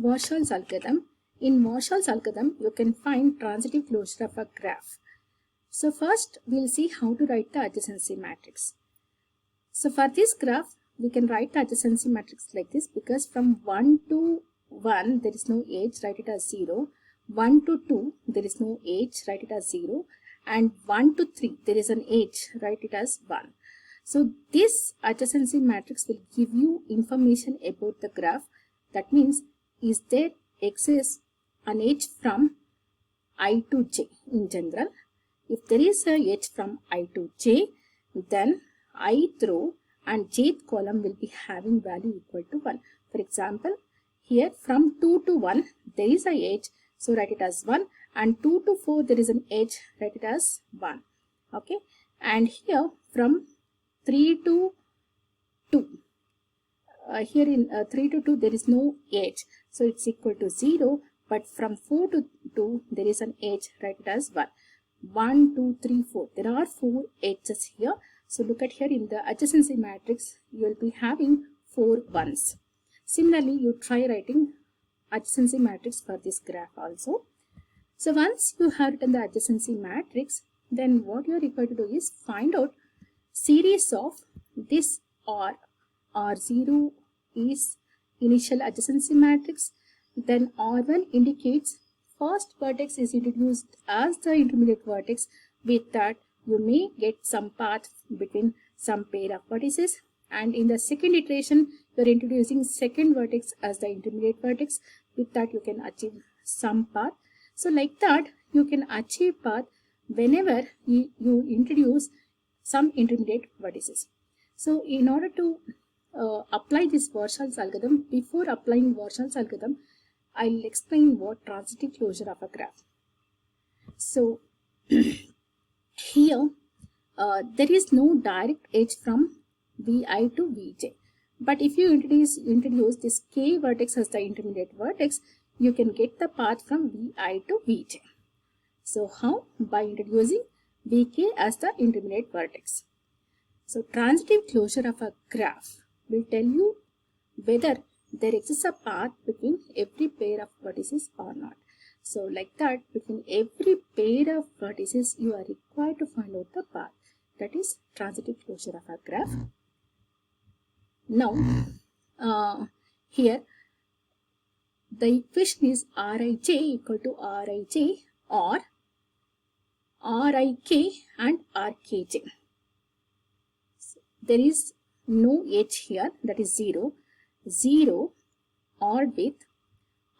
Warshall's algorithm. In Warshall's algorithm, you can find transitive closure of a graph. So first, we'll see how to write the adjacency matrix. So for this graph, we can write the adjacency matrix like this, because from 1 to 1, there is no edge, write it as 0. 1 to 2, there is no edge, write it as 0. And 1 to 3, there is an edge, write it as 1. So this adjacency matrix will give you information about the graph. That means, is there exists an edge from I to j in general. If there is a edge from I to j, then ith row and jth column will be having value equal to 1. For example, here from 2 to 1, there is a edge, so write it as 1. And 2 to 4, there is an edge, write it as 1. Okay. And here from 3 to 2, here in 3 to 2, there is no edge, so it's equal to 0. But from 4 to 2, there is an edge, write it as 1. 1, 2, 3, 4. There are 4 edges here. So look at here in the adjacency matrix, you will be having 4 ones. Similarly, you try writing adjacency matrix for this graph also. So once you have written the adjacency matrix, then what you are required to do is find out series of this R0 is initial adjacency matrix. Then R1 indicates first vertex is introduced as the intermediate vertex. With that, you may get some path between some pair of vertices. And in the second iteration, you are introducing second vertex as the intermediate vertex. With that, you can achieve some path. So like that, you can achieve path whenever you introduce some intermediate vertices. So in order to apply this Warshall's algorithm, before applying Warshall's algorithm, I'll explain what transitive closure of a graph. So here there is no direct edge from Vi to Vj. But if you introduce this k vertex as the intermediate vertex, you can get the path from Vi to Vj. So how? By introducing Vk as the intermediate vertex. So transitive closure of a graph will tell you whether there exists a path between every pair of vertices or not. So like that, between every pair of vertices, you are required to find out the path. That is transitive closure of a graph. Now, here the equation is Rij equal to Rij or Rik and Rkj. So there is no edge here, that is 0. 0 or with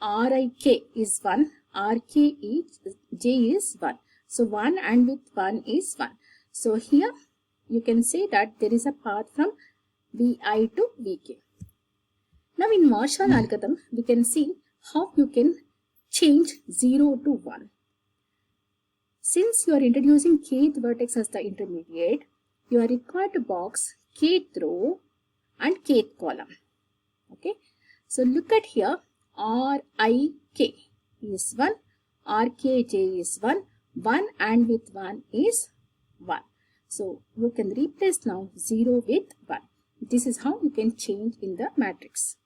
Rik is 1, Rk is j is 1. So 1 and with 1 is 1. So here you can say that there is a path from Vi to Vk. Now in Warshall algorithm, we can see how you can change 0 to 1. Since you are introducing kth vertex as the intermediate, you are required to box kth row and kth column. Okay, so look at here, Rik is 1, Rkj is 1, 1 and with 1 is 1. So you can replace now 0 with 1. This is how you can change in the matrix.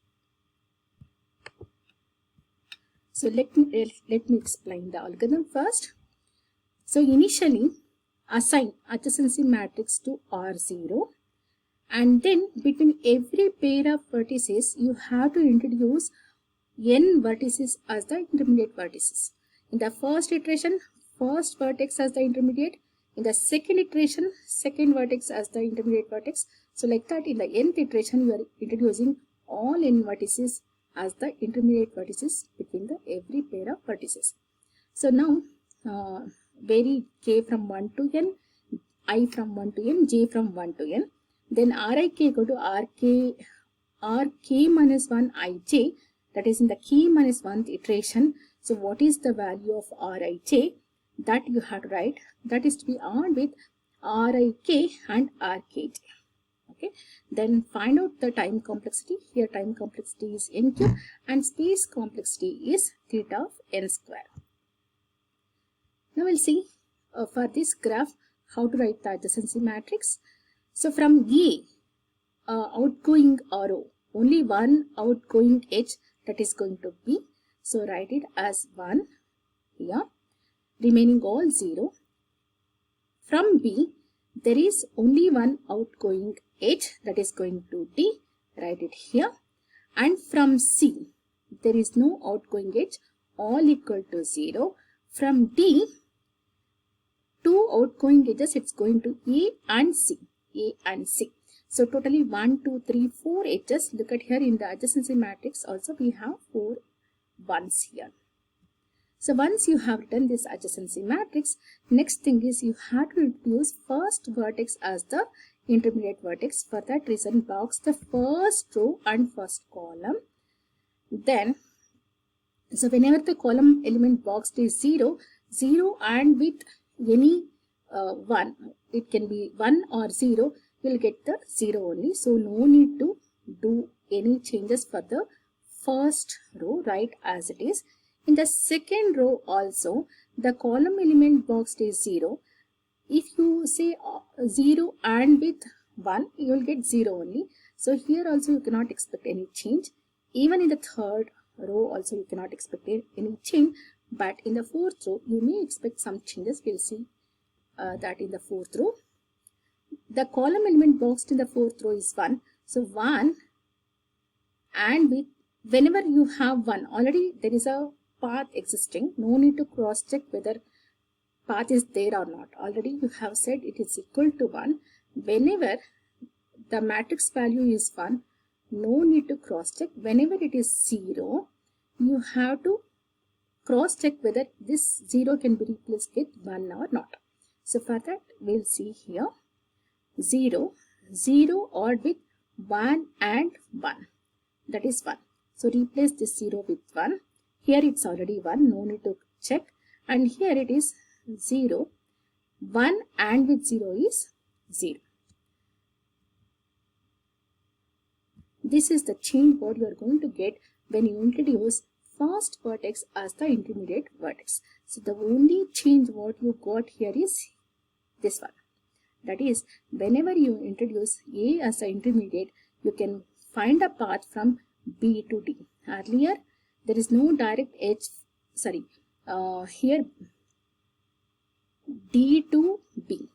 So let me explain the algorithm first. So initially, assign adjacency matrix to R0. And then between every pair of vertices, you have to introduce n vertices as the intermediate vertices. In the first iteration, first vertex as the intermediate. In the second iteration, second vertex as the intermediate vertex. So like that, in the nth iteration, you are introducing all n vertices as the intermediate vertices between the every pair of vertices. So now, vary k from 1 to n, I from 1 to n, j from 1 to n. Then Rik equal to Rk minus 1 Ij, that is in the k minus 1th iteration. So what is the value of Rij? That you have to write. That is to be OR with Rik and Rkj. Okay. Then find out the time complexity. Here time complexity is n cube and space complexity is theta of n square. Now we'll see for this graph how to write the adjacency matrix. So from A, outgoing row, only one outgoing edge, that is going to B. So write it as 1 here, remaining all 0. From B, there is only one outgoing edge, that is going to D. Write it here. And from C, there is no outgoing edge, all equal to 0. From D, two outgoing edges, it's going to A and C. A and C. So totally 1, 2, 3, 4 edges. Look at here in the adjacency matrix also we have 4 ones here. So once you have written this adjacency matrix, next thing is you have to introduce first vertex as the intermediate vertex. For that reason, box the first row and first column. Then, so whenever the column element boxed is 0, 0 and with any 1, it can be 1 or 0, you'll get the 0 only. So no need to do any changes for the first row, right as it is. In the second row also, the column element boxed is 0. If you say 0 and with 1, you will get 0 only. So here also you cannot expect any change. Even in the third row also you cannot expect any change. But in the fourth row, you may expect some changes. We'll see that in the fourth row. The column element boxed in the fourth row is 1. So 1 and with, whenever you have 1, already there is a path existing. No need to cross check whether path is there or not. Already you have said it is equal to 1. Whenever the matrix value is 1, no need to cross check. Whenever it is 0, you have to cross check whether this 0 can be replaced with 1 or not. So for that we'll see here 0, 0 odd with 1 and 1, that is 1. So replace this 0 with 1. Here it's already 1, no need to check. And here it is 0, 1 and with 0 is 0. This is the change what you are going to get when you introduce first vertex as the intermediate vertex. So the only change what you got here is this one. That is, whenever you introduce A as the intermediate, you can find a path from B to D. Earlier, there is no direct edge, here D to B.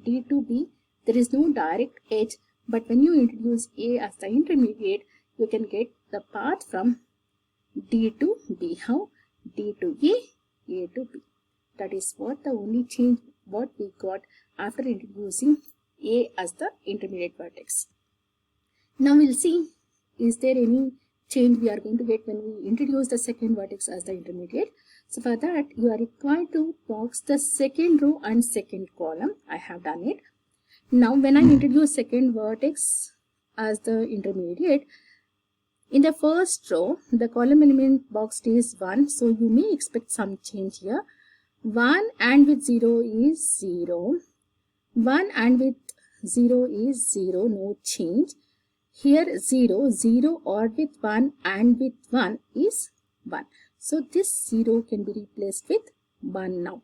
D to B, there is no direct edge, but when you introduce A as the intermediate, you can get the path from D to B. How? D to A, A to B. That is what the only change what we got after introducing A as the intermediate vertex. Now we'll see, is there any change we are going to get when we introduce the second vertex as the intermediate. So for that, you are required to box the second row and second column. I have done it. Now when I introduce second vertex as the intermediate, in the first row, the column element boxed is 1. So you may expect some change here. 1 and with 0 is 0. 1 and with 0 is 0, no change. Here 0, 0 odd with 1 and with 1 is 1. So this 0 can be replaced with 1 now.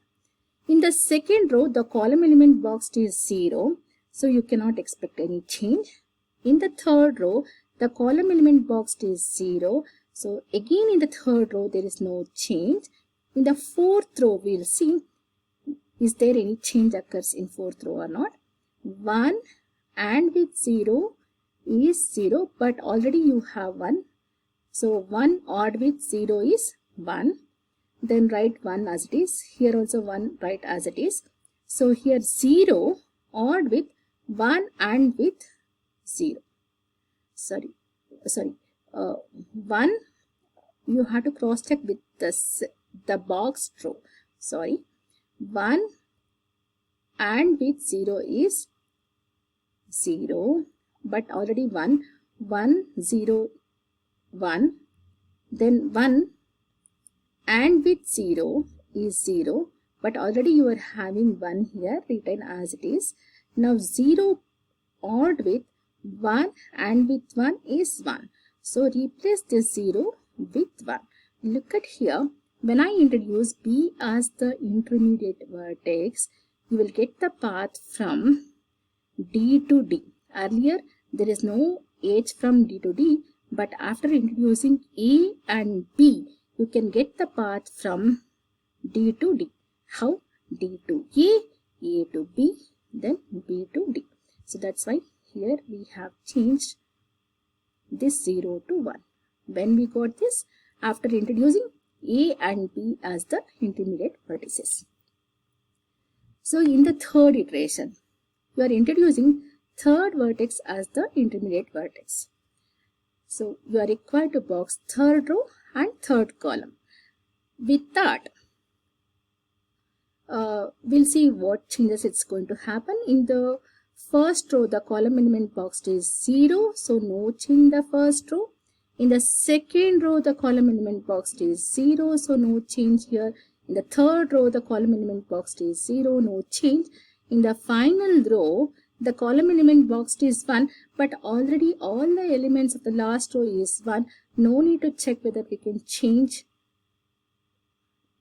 In the second row, the column element boxed is 0. So you cannot expect any change. In the third row, the column element boxed is 0. So again in the third row, there is no change. In the fourth row, we'll see, is there any change occurs in fourth row or not. 1 and with 0 is 0, but already you have 1. So 1 odd with 0 is 1. Then write 1 as it is. Here also 1 write as it is. So here 0 odd with 1 and with 0. 1 you have to cross check with the boxed row. 1 and with 0 is 0, but already 1, 0, 1. Then 1 and with 0 is 0, but already you are having 1 here written as it is. Now 0 odd with 1 and with 1 is 1. So replace this 0 with 1. Look at here. When I introduce B as the intermediate vertex, you will get the path from D to D. Earlier, there is no edge from D to D, but after introducing A and B, you can get the path from D to D. How? D to A to B, then B to D. So that's why here we have changed this 0 to 1. When we got this? After introducing A and B as the intermediate vertices. So in the third iteration, you are introducing third vertex as the intermediate vertex. So you are required to box third row and third column. With that, we'll see what changes it's going to happen. In the first row, the column element boxed is 0, so no change in the first row. In the second row, the column element boxed is 0, so no change here. In the third row, the column element boxed is 0, no change. In the final row, the column element boxed is 1, but already all the elements of the last row is 1. No need to check whether we can change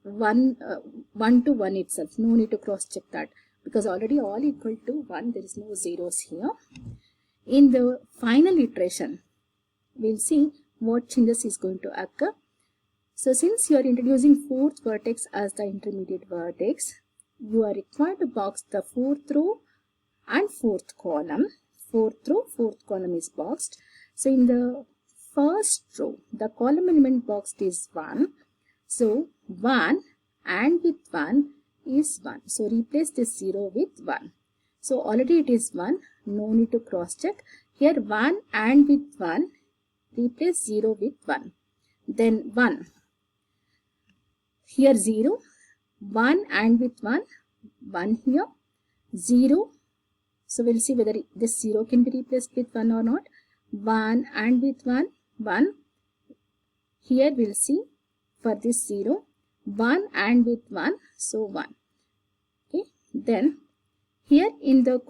1 to 1 itself. No need to cross check that because already all equal to 1. There is no zeros here. In the final iteration, we'll see what changes is going to occur. So since you are introducing fourth vertex as the intermediate vertex, you are required to box the fourth row and fourth column. Fourth row, fourth column is boxed. So in the first row, the column element boxed is 1. So 1 and with 1 is 1. So replace this 0 with 1. So already it is 1. No need to cross check. Here 1 and with 1. Replace 0 with 1. Then 1. Here 0. 1 and with 1. 1 here. 0. So we'll see whether this 0 can be replaced with 1 or not. 1 and with 1. 1. Here we'll see for this 0. 1 and with 1. So 1. Okay. Then here in the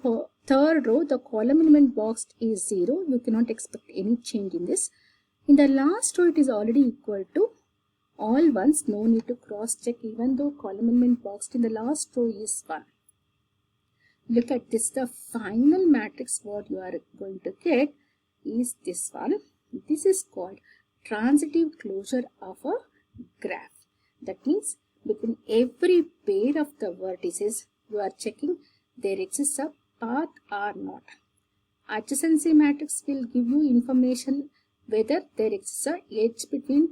third row, the column element boxed is 0. You cannot expect any change in this. In the last row, it is already equal to all ones. No need to cross check even though column element boxed in the last row is 1. Look at this. The final matrix what you are going to get is this one. This is called transitive closure of a graph. That means between every pair of the vertices, you are checking there exists a path or not. Adjacency matrix will give you information whether there exists a edge between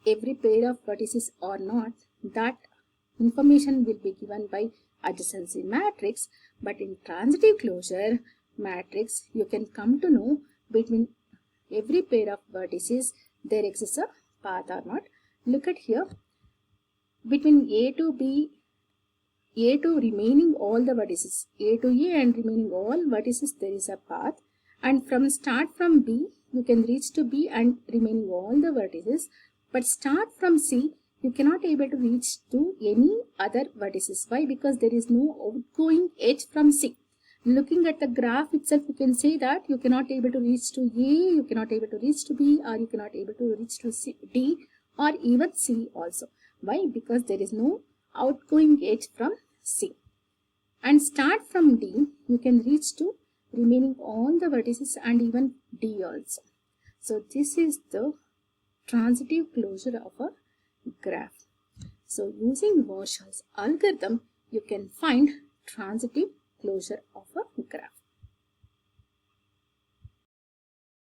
every pair of vertices or not. That information will be given by adjacency matrix, but in transitive closure matrix, you can come to know between every pair of vertices there exists a path or not. Look at here. Between A to B, A to remaining all the vertices, A to A and remaining all vertices there is a path, and start from B you can reach to B and remaining all the vertices, but start from C you cannot able to reach to any other vertices. Why? Because there is no outgoing edge from C. Looking at the graph itself, you can say that you cannot able to reach to A, you cannot able to reach to B, or you cannot able to reach to C, D or even C also. Why? Because there is no outgoing edge from C. And start from D, you can reach to remaining all the vertices and even D also. So this is the transitive closure of a graph. So using Warshall's algorithm, you can find transitive closure of a graph.